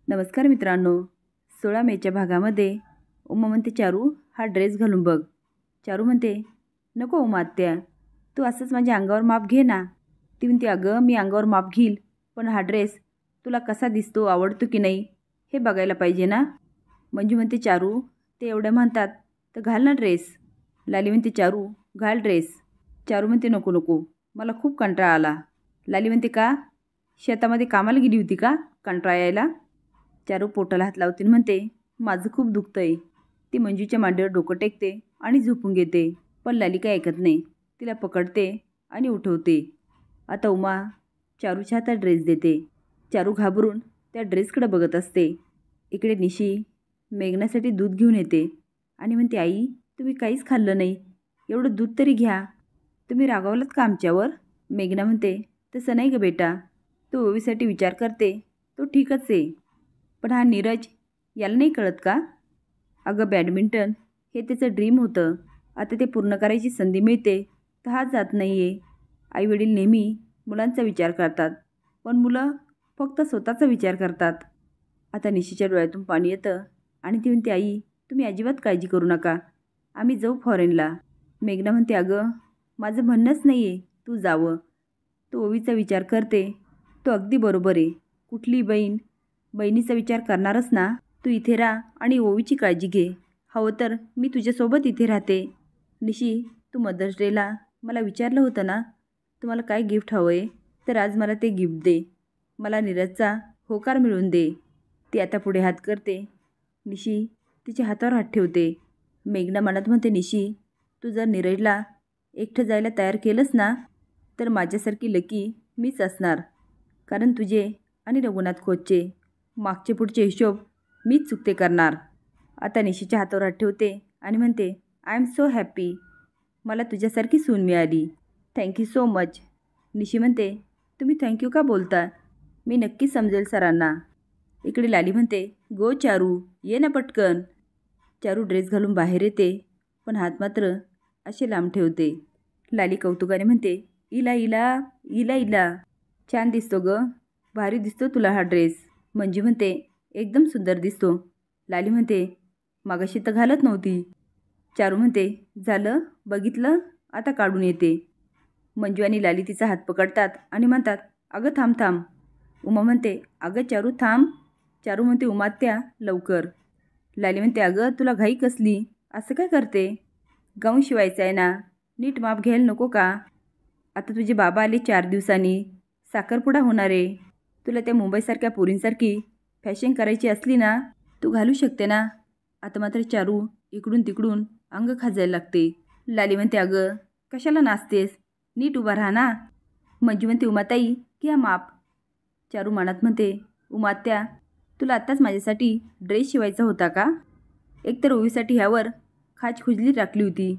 नमस्कार मित्रांनो. 16 मेच्या भागामध्ये उमा म्हणते, चारू हा ड्रेस घालून बघ. चारू म्हणते, नको उमा आत्या, तू असंच माझ्या अंगावर माप घे ना. ती म्हणते, अगं मी अंगावर माप घेईल, पण हा ड्रेस तुला कसा दिसतो, आवडतो की नाही हे बघायला पाहिजे ना. मंजू म्हणते, चारू ते एवढं म्हणतात तर घाल ना ड्रेस. लाली म्हणते, चारू घाल ड्रेस. चारू म्हणते, नको नको, मला खूप कंटाळा आला. लाली म्हणते, का शेतामध्ये कामाला गेली होती का कंटाळा यायला? चारू पोटाला हात लावते म्हणते, माझं खूप दुखतंय. ती मंजूच्या मांडीवर डोकं टेकते आणि झोपून घेते. पण लाली काय ऐकत नाही. तिला पकडते आणि उठवते. आता उमा चारूच्या हातात ड्रेस देते. चारू घाबरून त्या ड्रेसकडे बघत असते. इकडे निशी मेघनासाठी दूध घेऊन येते आणि म्हणते, आई तुम्ही काहीच खाल्लं नाही, एवढं दूध तरी घ्या. तुम्ही रागावलात का आमच्यावर? मेघना म्हणते, तसं नाही ग बेटा, तू ओवीसाठी विचार करते तो ठीकच आहे, पण हा नीरज याला नाही कळत का? अगं बॅडमिंटन हे त्याचं ड्रीम होतं, आता ते पूर्ण करायची संधी मिळते तर हा जात नाही आहे. आईवडील नेहमी मुलांचा विचार करतात, पण मुलं फक्त स्वतःचा विचार करतात. आता निशीच्या डोळ्यातून पाणी येतं आणि ती म्हणते, आई तुम्ही अजिबात काळजी करू नका, आम्ही जाऊ फॉरेनला. मेघना म्हणते, अगं माझं म्हणणंच नाही आहे तू जावं, तू ओवीचा विचार करते तो अगदी बरोबर आहे. कुठली बहिणीचा विचार करणारच ना. तू इथे राहा आणि ओवीची काळजी घे, हवं तर मी तुझ्यासोबत इथे राहते. निशी तू मदर्स डेला मला विचारलं होतं ना तुम्हाला काय गिफ्ट हवं आहे, तर आज मला ते गिफ्ट दे. मला नीरजचा होकार मिळवून दे. ती आता पुढे हात करते. निशी तिच्या हातावर हात ठेवते. मेघना मनात म्हणते, निशी तू जर नीरजला एकटं जायला तयार केलंस ना तर माझ्यासारखी लकी मीच असणार, कारण तुझे आणि रघुनाथ खोतचे मागचे पुढचे हिशोब मीच चुकते करणार. आता निशीच्या हातावर हात ठेवते आणि म्हणते, आय एम सो हॅपी, मला तुझ्यासारखी सून मिळाली. Thank you so much. निशी म्हणते, तुम्ही थँक्यू का बोलता, मी नक्की समजेल सरांना. इकडे लाली म्हणते, गो चारू ये ना पटकन. चारू ड्रेस घालून बाहेर येते, पण हात मात्र असे लांब ठेवते. लाली कौतुकाने म्हणते, इला इला इला इला छान दिसतो ग, भारी दिसतो तुला हा ड्रेस. मंजू म्हणते, एकदम सुंदर दिसतो. लाली म्हणते, मागाशी तर घालत नव्हती. चारू म्हणते, झालं बघितलं, आता काढून येते. मंजू आणि लाली तिचा हात पकडतात आणि म्हणतात, अगं थांब थांब. उमा म्हणते, अगं चारू थांब. चारू म्हणते, उमा त्या लवकर. लाली म्हणते, अगं तुला घाई कसली, असं काय करते, गाऊन शिवायचं आहे ना, नीट माप घ्यायला नको का? आता तुझे बाबा आले 4 दिवसांनी, साखरपुडा होणार आहे, तुला त्या मुंबईसारख्या पोरींसारखी फॅशन करायची असली ना तू घालू शकते ना. आता मात्र चारू इकडून तिकडून अंग खाजायला लागते. लाली म्हणते, अगं कशाला नाचतेस, नीट उभा राहा ना. मंजू म्हणते, उमाताई घ्या माप. चारू मनात म्हणते, उमात्या तुला आत्ताच माझ्यासाठी ड्रेस शिवायचा होता का? एकतर ओवीसाठी ह्यावर खाज खुजली टाकली होती,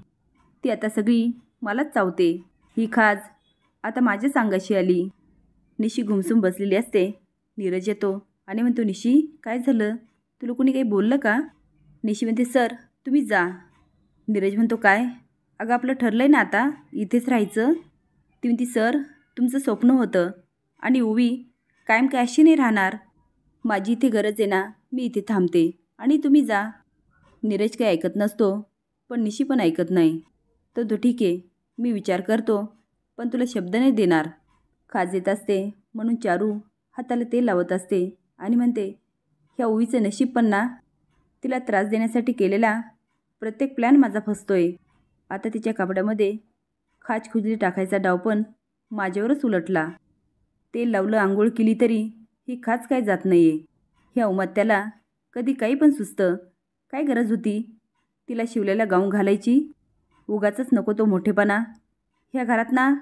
ती आता सगळी मलाच चावते. ही खाज आता माझ्याच अंगाशी आली. निशी घुमसून बसलेली असते. नीरज येतो आणि म्हणतो, निशी काय झालं, तुला कोणी काही बोललं का? निशी म्हणते, सर तुम्ही जा. नीरज म्हणतो, काय? अगं आपलं ठरलं आहे ना आता इथेच राहायचं. ती म्हणते, सर तुमचं स्वप्न होतं आणि ओवी कायम काय अशी नाही राहणार, माझी इथे गरज आहे ना, मी इथे थांबते आणि तुम्ही जा. नीरज काही ऐकत नसतो, पण निशी पण ऐकत नाही. तर तो ठीक आहे, मी विचार करतो, पण तुला शब्द नाही देणार. खाज येत असते म्हणून चारू हाताला तेल लावत असते आणि म्हणते, ह्या ओवीचं नशीब पण ना, तिला त्रास देण्यासाठी केलेला प्रत्येक प्लॅन माझा फसतोय. आता तिच्या कपड्यामध्ये खाज खुजली टाकायचा डाव पण माझ्यावरच उलटला. तेल लावलं, आंघोळ केली तरी ही खाज काय जात नाही आहे. ह्या उमात्याला कधी काही पण सुचतं, काय गरज होती तिला शिवलेला गाऊन घालायची? उगाचच नको तो मोठेपणा. ह्या घरात ना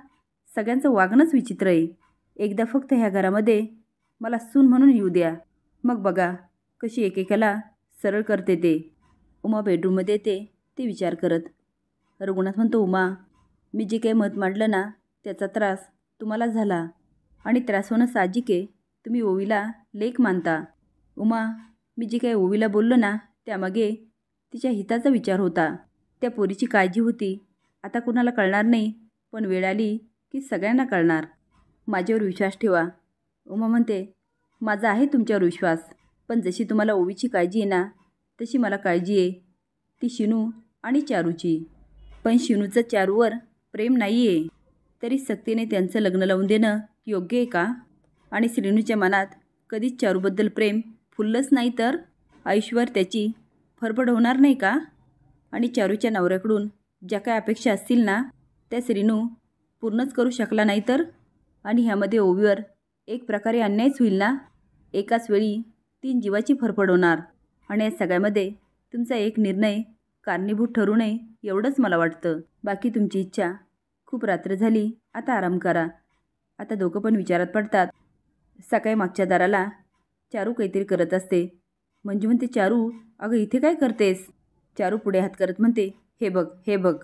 सगळ्यांचं वागणंच विचित्र आहे. एकदा फक्त ह्या घरामध्ये मला सून म्हणून येऊ द्या, मग बघा कशी एकेकाला सरळ करते ते. उमा बेडरूममध्ये येते ते विचार करत. रघुनाथ म्हणतो, उमा मी जे काही मत मांडलं ना त्याचा त्रास तुम्हाला झाला आणि त्रास होणं साहजिक आहे, तुम्ही ओवीला लेक मानता. उमा मी जे काही ओवीला बोललो ना त्यामागे तिच्या हिताचा विचार होता, त्या पोरीची काळजी होती. आता कुणाला कळणार नाही, पण वेळ आली की सगळ्यांना कळणार. माझ्यावर विश्वास ठेवा. उमा म्हणते, माझा आहे तुमच्यावर विश्वास, पण जशी तुम्हाला ओवीची काळजी आहे ना, तशी मला काळजी आहे ती शिनू आणि चारूची. पण शिनूचं चारूवर प्रेम नाही आहे, तरी सक्तीने त्यांचं लग्न लावून देणं योग्य आहे का? आणि श्रीनूच्या मनात कधीच चारूबद्दल प्रेम फुललंच नाही तर आयुष्यभर त्याची फरफड होणार नाही का? आणि चारूच्या नवऱ्याकडून ज्या काय अपेक्षा असतील ना, त्या श्रीनू पूर्णच करू शकला नाही तर? आणि ह्यामध्ये ओवीवर एक प्रकारे अन्यायच होईल ना. एकाच वेळी 3 जीवाची फरफड होणार. आणि या सगळ्यामध्ये तुमचा एक निर्णय कारणीभूत ठरू नये एवढंच मला वाटतं. बाकी तुमची इच्छा. खूप रात्र झाली, आता आराम करा. आता दोघं पण विचारात पडतात. सकाळी मागच्या दाराला चारू काहीतरी करत असते. मंजू म्हणते, चारू अगं इथे काय करतेस? चारू पुढे हात करत म्हणते, हे बघ हे बघ.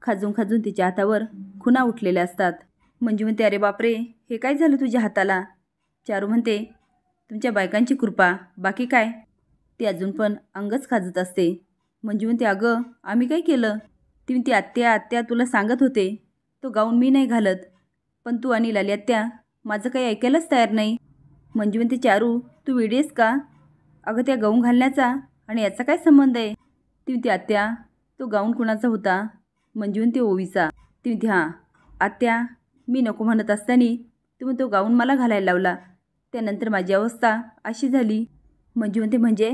खाजून खाजून तिच्या हातावर खुणा उठलेल्या असतात. मंजू म्हणते, अरे बापरे, हे काय झालं तुझ्या हाताला? चारू म्हणते, तुमच्या बायकांची कृपा, बाकी काय. ती अजून पण अंगच खाजत असते. मंजू म्हणते, अगं आम्ही काय केलं? ती म्हणते, आत्या आत्या तुला सांगत होते तो गाऊन मी नाही घालत, पण तू आणि लाली आत्या माझं काही ऐकायलाच तयार नाही. मंजू म्हणते, चारू तू वेडी आहेस का? अगं त्या गाऊन घालण्याचा आणि याचा काय संबंध आहे? ती म्हणते, आत्या तो गाऊन कुणाचा होता? मंजू म्हणते, ओवीचा. ती म्हणते, हां आत्या मी नको म्हणत असताना तुम्ही तो गाऊन मला घालायला लावला, त्यानंतर माझी अवस्था अशी झाली. मंजू म्हणते, म्हणजे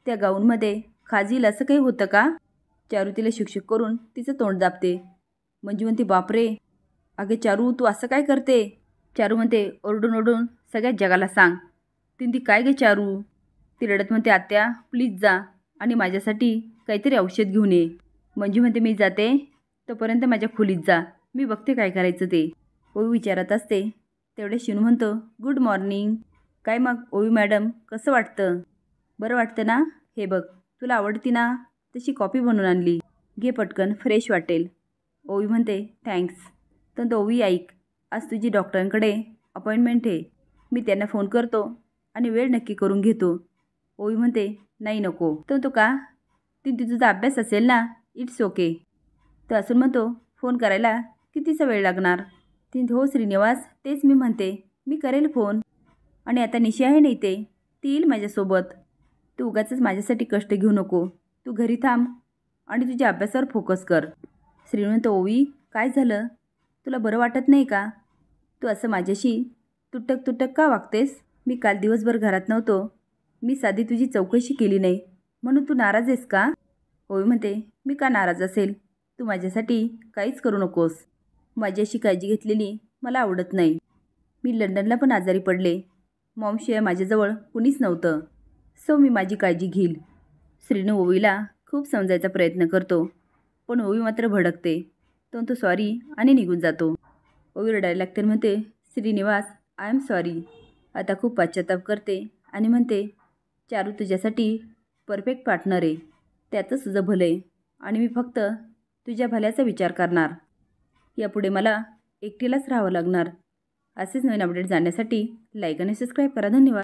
त्या गाऊनमध्ये खाजील असं काही होतं का? चारू तिला शिक्षक करून तिचं तोंड दाबते. मंजू म्हणते, बापरे, अगे चारू तू असं काय करते? चारू म्हणते, ओरडून ओरडून सगळ्या जगाला सांग. ती काय गे चारू? ती रडत म्हणते, आत्या प्लीज जा आणि माझ्यासाठी काहीतरी औषध घेऊन ये. मंजू म्हणते, मी जाते, तोपर्यंत माझ्या खोलीत जा, मी बघते काय करायचं ते. ओवी विचारत असते. तेवढे शिनू म्हणतो, गुड मॉर्निंग. काय मग ओवी मॅडम कसं वाटतं? बरं वाटतं ना? हे बघ तुला आवडती ना तशी कॉफी बनवून आणली, घे पटकन, फ्रेश वाटेल. ओवी म्हणते, थँक्स. तर ओवी ऐक, आज तुझी डॉक्टरांकडे अपॉइंटमेंट आहे. मी त्यांना फोन करतो आणि वेळ नक्की करून घेतो. ओवी म्हणते, नाही नको. तर तो का? ती तुझा अभ्यास असेल ना, इट्स ओके. तर असून म्हणतो, फोन करायला कितीचा वेळ लागणार? ती हो श्रीनिवास तेच मी म्हणते, मी करेल फोन. आणि आता निशी आहे नाही ते, ती येईल माझ्यासोबत. तू उगाचच माझ्यासाठी कष्ट घेऊ नको, तू घरी थांब आणि तुझ्या अभ्यासावर फोकस कर. श्रीनू, ओवी काय झालं? तुला बरं वाटत नाही का? तू असं माझ्याशी तुटक तुटक का वागतेस? मी काल दिवसभर घरात नव्हतो, मी साधी तुझी चौकशी केली नाही म्हणून तू नाराज आहेस का? ओवी म्हणते, मी का नाराज असेल? तू माझ्यासाठी काहीच करू नकोस. माझी काळजी घेतलेली मला आवडत नाही. मी लंडनला पण आजारी पडले, मॉमशिवाय माझ्याजवळ कुणीच नव्हतं, सो मी माझी काळजी घेईल. श्रीनू ओवीला खूप समजायचा प्रयत्न करतो, पण ओवी मात्र भडकते. तो सॉरी आणि निघून जातो. ओवी रडायला लागते, म्हणते, श्रीनिवास आय एम सॉरी. आता खूप पश्चाताप करते आणि म्हणते, चारू तुझ्यासाठी परफेक्ट पार्टनर आहे, त्यातच तुझं भलं आहे आणि मी फक्त तुझ्या भल्याचा विचार करणार. यापुढे मला एकटीलाच राहावं लागणार. असेच नवीन अपडेट जाण्यासाठी लाईक आणि सबस्क्राईब करा. धन्यवाद.